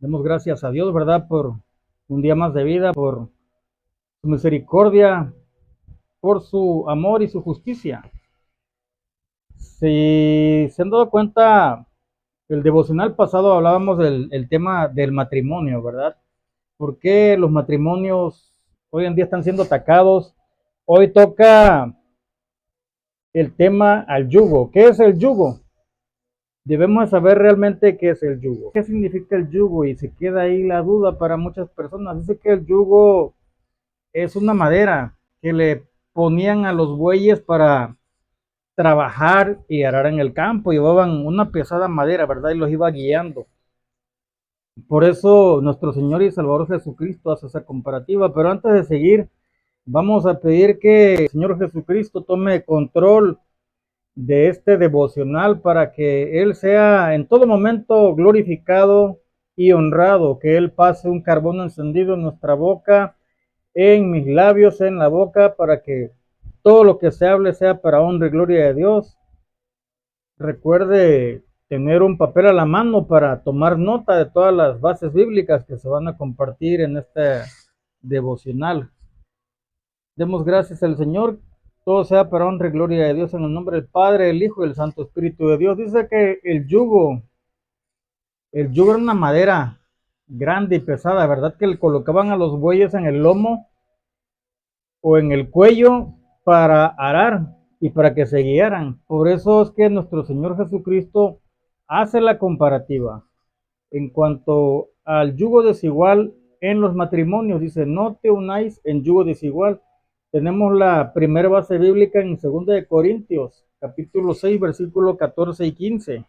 Demos gracias a Dios, ¿verdad? Por un día más de vida, por su misericordia, por su amor y su justicia. Si se han dado cuenta, el devocional pasado hablábamos del tema del matrimonio, ¿verdad? ¿Por qué los matrimonios hoy en día están siendo atacados? Hoy toca el tema al yugo. ¿Qué es el yugo? Debemos saber realmente qué es el yugo. ¿Qué significa el yugo? Y se queda ahí la duda para muchas personas. Dice que el yugo es una madera que le ponían a los bueyes para trabajar y arar en el campo. Llevaban una pesada madera, ¿verdad? Y los iba guiando. Por eso nuestro Señor y Salvador Jesucristo hace esa comparativa. Pero antes de seguir, vamos a pedir que el Señor Jesucristo tome control de este devocional para que Él sea en todo momento glorificado y honrado, que Él pase un carbón encendido en nuestra boca, en mis labios, en la boca, para que todo lo que se hable sea para honra y gloria de Dios. Recuerde tener un papel a la mano para tomar nota de todas las bases bíblicas que se van a compartir en este devocional. Demos gracias al Señor. Todo sea para honra y gloria de Dios en el nombre del Padre, del Hijo y del Santo Espíritu de Dios. Dice que el yugo era una madera grande y pesada, ¿verdad? Que le colocaban a los bueyes en el lomo o en el cuello para arar y para que se guiaran. Por eso es que nuestro Señor Jesucristo hace la comparativa en cuanto al yugo desigual en los matrimonios. Dice, no te unáis en yugo desigual. Tenemos la primera base bíblica en 2 Corintios, capítulo 6, versículo 14 y 15.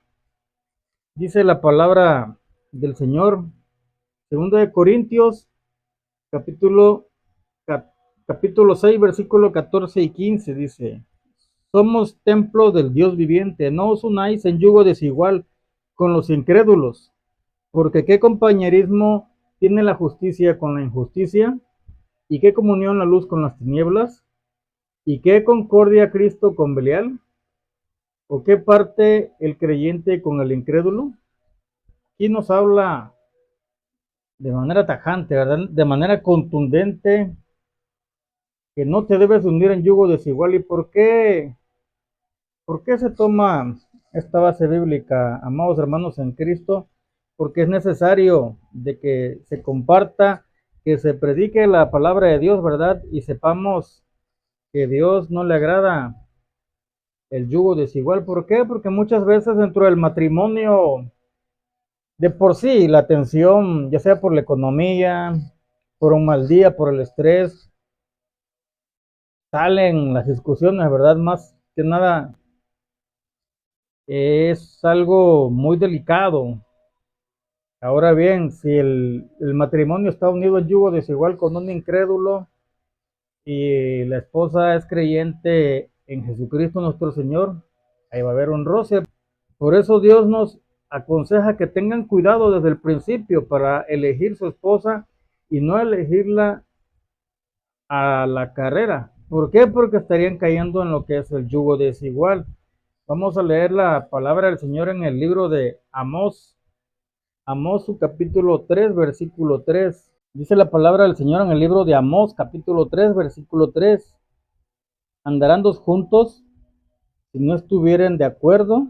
Dice la palabra del Señor, 2 Corintios, capítulo, capítulo 6, versículo 14 y 15, dice, somos templo del Dios viviente, no os unáis en yugo desigual con los incrédulos, porque qué compañerismo tiene la justicia con la injusticia, y qué comunión la luz con las tinieblas, y qué concordia Cristo con Belial, o qué parte el creyente con el incrédulo. Aquí nos habla de manera tajante, ¿verdad? De manera contundente, que no te debes unir en yugo desigual. ¿Y por qué? ¿Por qué se toma esta base bíblica, amados hermanos en Cristo? Porque es necesario de que se comparta, que se predique la palabra de Dios, ¿verdad? Y sepamos que Dios no le agrada el yugo desigual. ¿Por qué? Porque muchas veces dentro del matrimonio, de por sí, la tensión, ya sea por la economía, por un mal día, por el estrés, salen las discusiones, ¿verdad? Más que nada es algo muy delicado. Ahora bien, si el matrimonio está unido en yugo desigual con un incrédulo y la esposa es creyente en Jesucristo nuestro Señor, ahí va a haber un roce. Por eso Dios nos aconseja que tengan cuidado desde el principio para elegir su esposa y no elegirla a la carrera. ¿Por qué? Porque estarían cayendo en lo que es el yugo desigual. Vamos a leer la palabra del Señor en el libro de Amós, Amós su capítulo 3, versículo 3. Dice la palabra del Señor en el libro de Amós, capítulo 3, versículo 3. Andarán dos juntos si no estuvieren de acuerdo.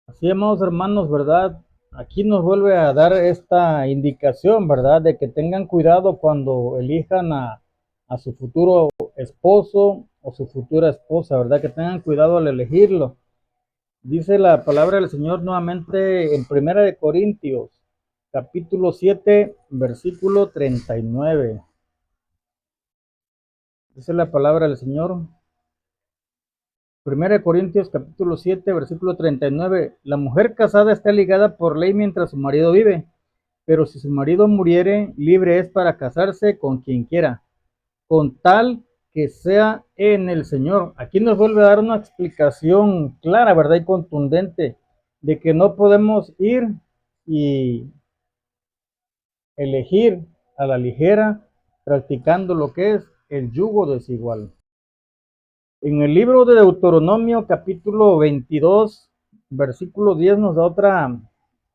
Así, amados hermanos, ¿verdad? Aquí nos vuelve a dar esta indicación, ¿verdad? De que tengan cuidado cuando elijan a su futuro esposo o su futura esposa, ¿verdad? Que tengan cuidado al elegirlo. Dice la palabra del Señor nuevamente en 1 Corintios, capítulo 7, versículo 39. Dice la palabra del Señor. 1 Corintios capítulo 7, versículo 39. La mujer casada está ligada por ley mientras su marido vive, pero si su marido muriere, libre es para casarse con quien quiera, con tal que sea en el Señor. Aquí nos vuelve a dar una explicación clara, ¿verdad? Y contundente de que no podemos ir y elegir a la ligera practicando lo que es el yugo desigual. En el libro de Deuteronomio capítulo 22, versículo 10 nos da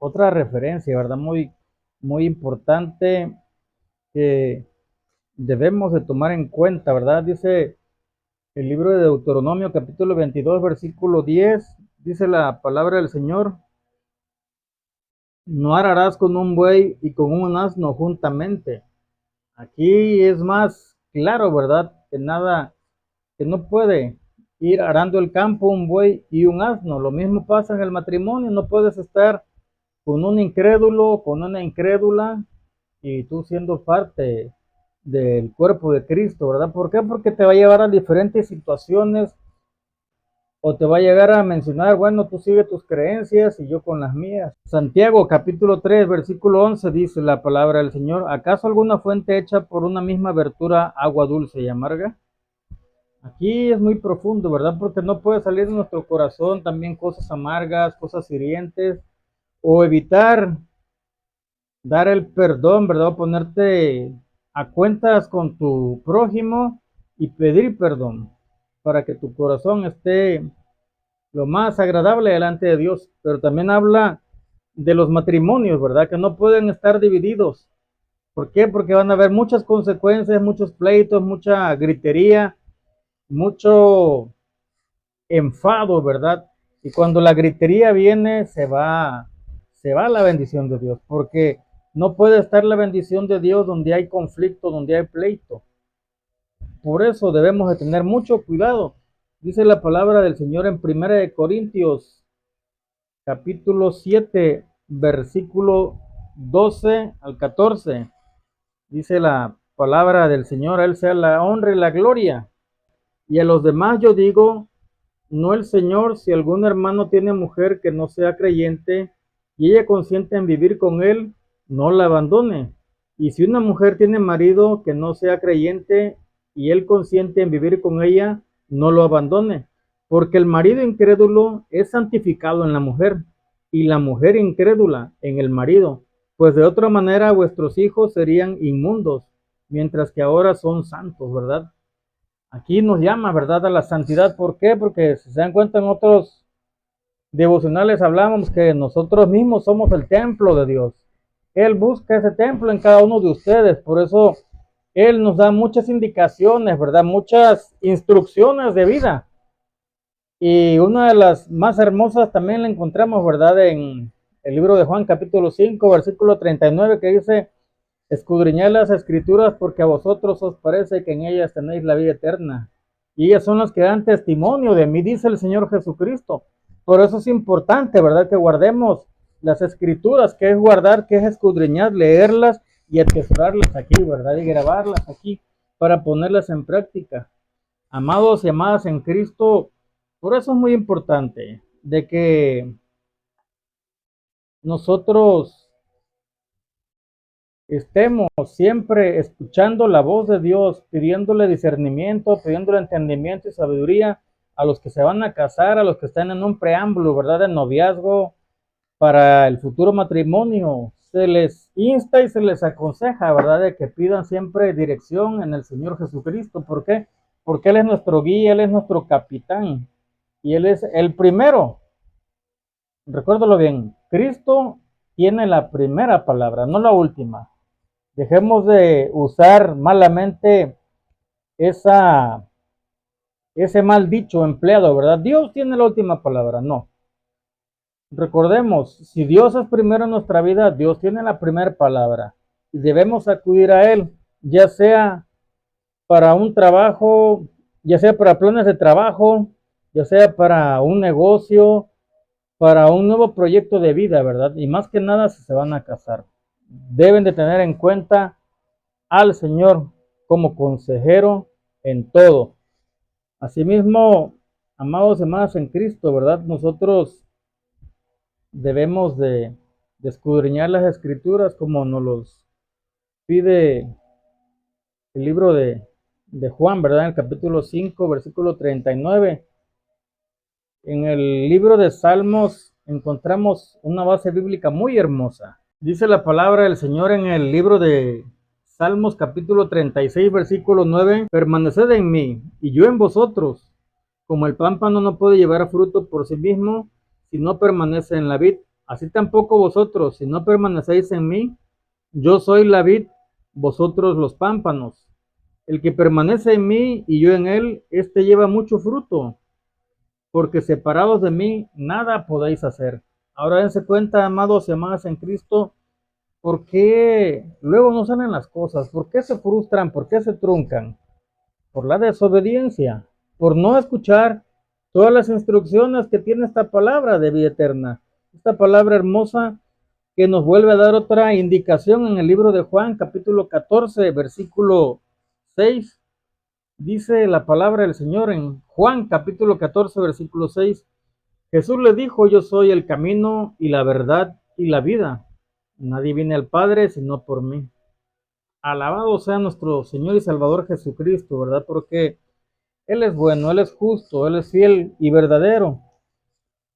otra referencia, ¿verdad? Muy importante que debemos de tomar en cuenta, ¿verdad? Dice el libro de Deuteronomio, capítulo 22, versículo 10, dice la palabra del Señor: no ararás con un buey y con un asno juntamente. Aquí es más claro, ¿verdad? Que nada, que no puede ir arando el campo un buey y un asno. Lo mismo pasa en el matrimonio, no puedes estar con un incrédulo, con una incrédula, y tú siendo parte del cuerpo de Cristo, ¿verdad? ¿Por qué? Porque te va a llevar a diferentes situaciones, o te va a llegar a mencionar, bueno, tú sigue tus creencias y yo con las mías. Santiago capítulo 3 versículo 11 dice la palabra del Señor: ¿acaso alguna fuente hecha por una misma abertura agua dulce y amarga? Aquí es muy profundo, ¿verdad? Porque no puede salir de nuestro corazón también cosas amargas, cosas hirientes, o evitar dar el perdón, ¿verdad? Ponerte a cuentas con tu prójimo y pedir perdón para que tu corazón esté lo más agradable delante de Dios. Pero también habla de los matrimonios, ¿verdad? Que no pueden estar divididos. ¿Por qué? Porque van a haber muchas consecuencias, muchos pleitos, mucha gritería, mucho enfado, ¿verdad? Y cuando la gritería viene, se va la bendición de Dios, porque no puede estar la bendición de Dios donde hay conflicto, donde hay pleito. Por eso debemos de tener mucho cuidado. Dice la palabra del Señor en 1 Corintios, capítulo 7, versículo 12 al 14. Dice la palabra del Señor: a Él sea la honra y la gloria. Y a los demás yo digo, no el Señor, si algún hermano tiene mujer que no sea creyente y ella consiente en vivir con él, no la abandone. Y si una mujer tiene marido que no sea creyente y él consiente en vivir con ella, no lo abandone. Porque el marido incrédulo es santificado en la mujer y la mujer incrédula en el marido. Pues de otra manera vuestros hijos serían inmundos, mientras que ahora son santos, ¿verdad? Aquí nos llama, ¿verdad?, a la santidad. ¿Por qué? Porque si se dan cuenta, en otros devocionales hablamos que nosotros mismos somos el templo de Dios. Él busca ese templo en cada uno de ustedes. Por eso Él nos da muchas indicaciones, ¿verdad? Muchas instrucciones de vida. Y una de las más hermosas también la encontramos, ¿verdad?, en el libro de Juan capítulo 5, versículo 39, que dice: escudriñad las escrituras, porque a vosotros os parece que en ellas tenéis la vida eterna. Y ellas son las que dan testimonio de mí, dice el Señor Jesucristo. Por eso es importante, ¿verdad?, que guardemos las escrituras, que es guardar, que es escudriñar, leerlas y atesorarlas aquí, ¿verdad? Y grabarlas aquí para ponerlas en práctica. Amados y amadas en Cristo, por eso es muy importante de que nosotros estemos siempre escuchando la voz de Dios, pidiéndole discernimiento, pidiéndole entendimiento y sabiduría a los que se van a casar, a los que están en un preámbulo, ¿verdad?, de noviazgo para el futuro matrimonio. Se les insta y se les aconseja, ¿verdad?, de que pidan siempre dirección en el Señor Jesucristo. ¿Por qué? Porque Él es nuestro guía, Él es nuestro capitán y Él es el primero. Recuérdalo bien, Cristo tiene la primera palabra, no la última. Dejemos de usar malamente ese mal dicho empleado, ¿verdad? Dios tiene la última palabra. No. Recordemos, si Dios es primero en nuestra vida, Dios tiene la primera palabra. Y debemos acudir a Él, ya sea para un trabajo, ya sea para planes de trabajo, ya sea para un negocio, para un nuevo proyecto de vida, ¿verdad? Y más que nada si se van a casar. Deben de tener en cuenta al Señor como consejero en todo. Asimismo, amados hermanos en Cristo, ¿verdad? Nosotros debemos de escudriñar las escrituras como nos los pide el libro de Juan, ¿verdad? En el capítulo 5, versículo 39. En el libro de Salmos encontramos una base bíblica muy hermosa. Dice la palabra del Señor en el libro de Salmos capítulo 36, versículo 9: permaneced en mí y yo en vosotros, como el pámpano no puede llevar fruto por sí mismo si no permanece en la vid, Así tampoco vosotros, si no permanecéis en mí, yo soy la vid, vosotros los pámpanos. El que permanece en mí y yo en él, éste lleva mucho fruto, porque separados de mí, nada podéis hacer. Ahora dense cuenta, amados y amadas en Cristo, ¿por qué luego no salen las cosas? ¿Por qué se frustran? ¿Por qué se truncan? Por la desobediencia, por no escuchar todas las instrucciones que tiene esta palabra de vida eterna, esta palabra hermosa que nos vuelve a dar otra indicación en el libro de Juan, capítulo 14, versículo 6. Dice la palabra del Señor en Juan, capítulo 14, versículo 6. Jesús le dijo, yo soy el camino y la verdad y la vida. Nadie viene al Padre sino por mí. Alabado sea nuestro Señor y Salvador Jesucristo, ¿verdad? Porque Él es bueno, Él es justo, Él es fiel y verdadero.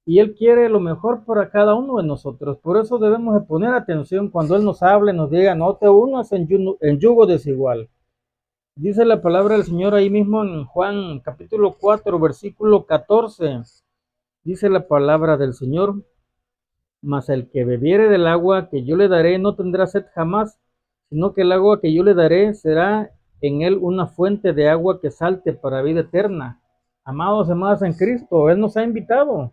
Y Él quiere lo mejor para cada uno de nosotros. Por eso debemos de poner atención cuando Él nos hable, nos diga, no te unas en yugo desigual. Dice la palabra del Señor ahí mismo en Juan capítulo 4, versículo 14. Dice la palabra del Señor, mas el que bebiere del agua que yo le daré no tendrá sed jamás, sino que el agua que yo le daré será en él una fuente de agua que salte para vida eterna. Amados y amadas en Cristo, Él nos ha invitado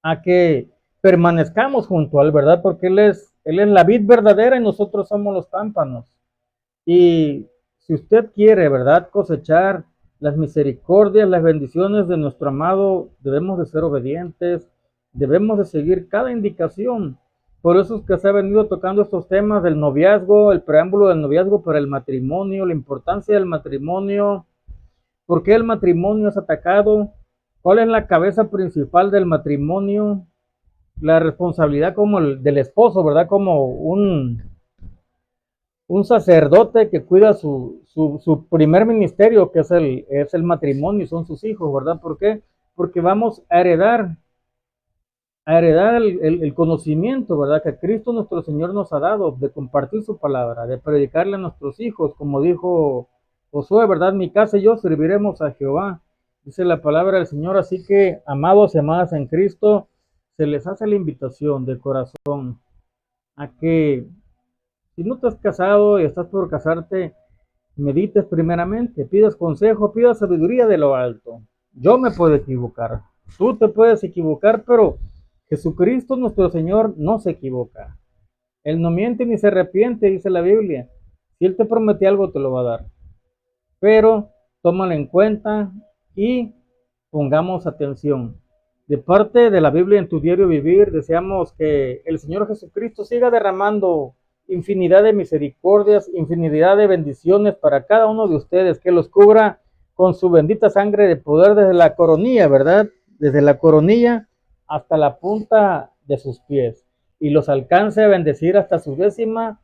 a que permanezcamos junto a Él, ¿verdad? Porque Él es la vid verdadera y nosotros somos los pámpanos. Y si usted quiere, ¿verdad?, cosechar las misericordias, las bendiciones de nuestro amado, debemos de ser obedientes, debemos de seguir cada indicación. Por eso es que se ha venido tocando estos temas del noviazgo, el preámbulo del noviazgo para el matrimonio, la importancia del matrimonio, por qué el matrimonio es atacado, cuál es la cabeza principal del matrimonio, la responsabilidad como del esposo, ¿verdad? Como un sacerdote que cuida su primer ministerio, que es el matrimonio, son sus hijos, ¿verdad? ¿Por qué? Porque vamos a heredar el conocimiento, ¿verdad? Que Cristo nuestro Señor nos ha dado, de compartir su palabra, de predicarle a nuestros hijos, como dijo Josué, ¿verdad? Mi casa y yo serviremos a Jehová, dice la palabra del Señor. Así que, amados y amadas en Cristo, se les hace la invitación de corazón a que, si no te has casado y estás por casarte, medites primeramente, pidas consejo, pidas sabiduría de lo alto. Yo me puedo equivocar, tú te puedes equivocar, pero Jesucristo nuestro Señor no se equivoca. Él no miente ni se arrepiente, dice la Biblia. Si Él te promete algo, te lo va a dar. Pero tómalo en cuenta y pongamos atención. De parte de la Biblia en tu diario vivir, deseamos que el Señor Jesucristo siga derramando infinidad de misericordias, infinidad de bendiciones para cada uno de ustedes, que los cubra con su bendita sangre de poder desde la coronilla, ¿verdad? Desde la coronilla hasta la punta de sus pies, y los alcance a bendecir hasta su 10ª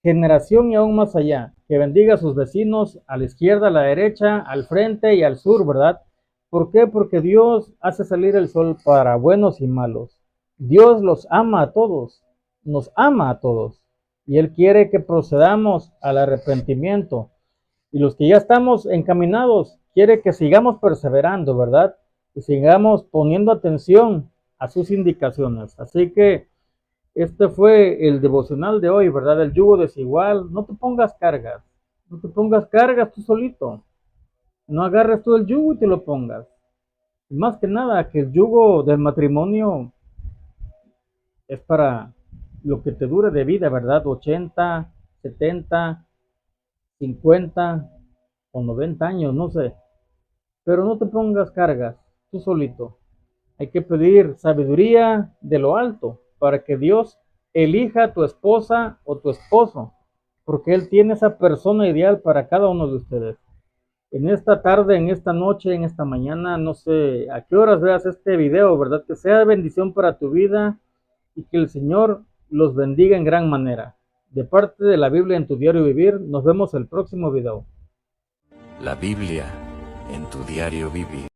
generación y aún más allá, que bendiga a sus vecinos a la izquierda, a la derecha, al frente y al sur, ¿verdad? ¿Por qué? Porque Dios hace salir el sol para buenos y malos. Dios los ama a todos, nos ama a todos, y Él quiere que procedamos al arrepentimiento. Y los que ya estamos encaminados, quiere que sigamos perseverando, ¿verdad? Y sigamos poniendo atención a sus indicaciones. Así que este fue el devocional de hoy, ¿verdad? El yugo desigual. No te pongas cargas, no te pongas cargas tú solito. No agarres tú el yugo y te lo pongas. Y más que nada, que el yugo del matrimonio es para lo que te dure de vida, ¿verdad? 80, 70, 50 o 90 años, no sé. Pero no te pongas cargas tú solito. Hay que pedir sabiduría de lo alto para que Dios elija a tu esposa o tu esposo, porque Él tiene esa persona ideal para cada uno de ustedes. En esta tarde, en esta noche, en esta mañana, no sé a qué horas veas este video, ¿verdad? Que sea de bendición para tu vida y que el Señor los bendiga en gran manera. De parte de la Biblia en tu diario vivir, nos vemos el próximo video. La Biblia en tu diario vivir.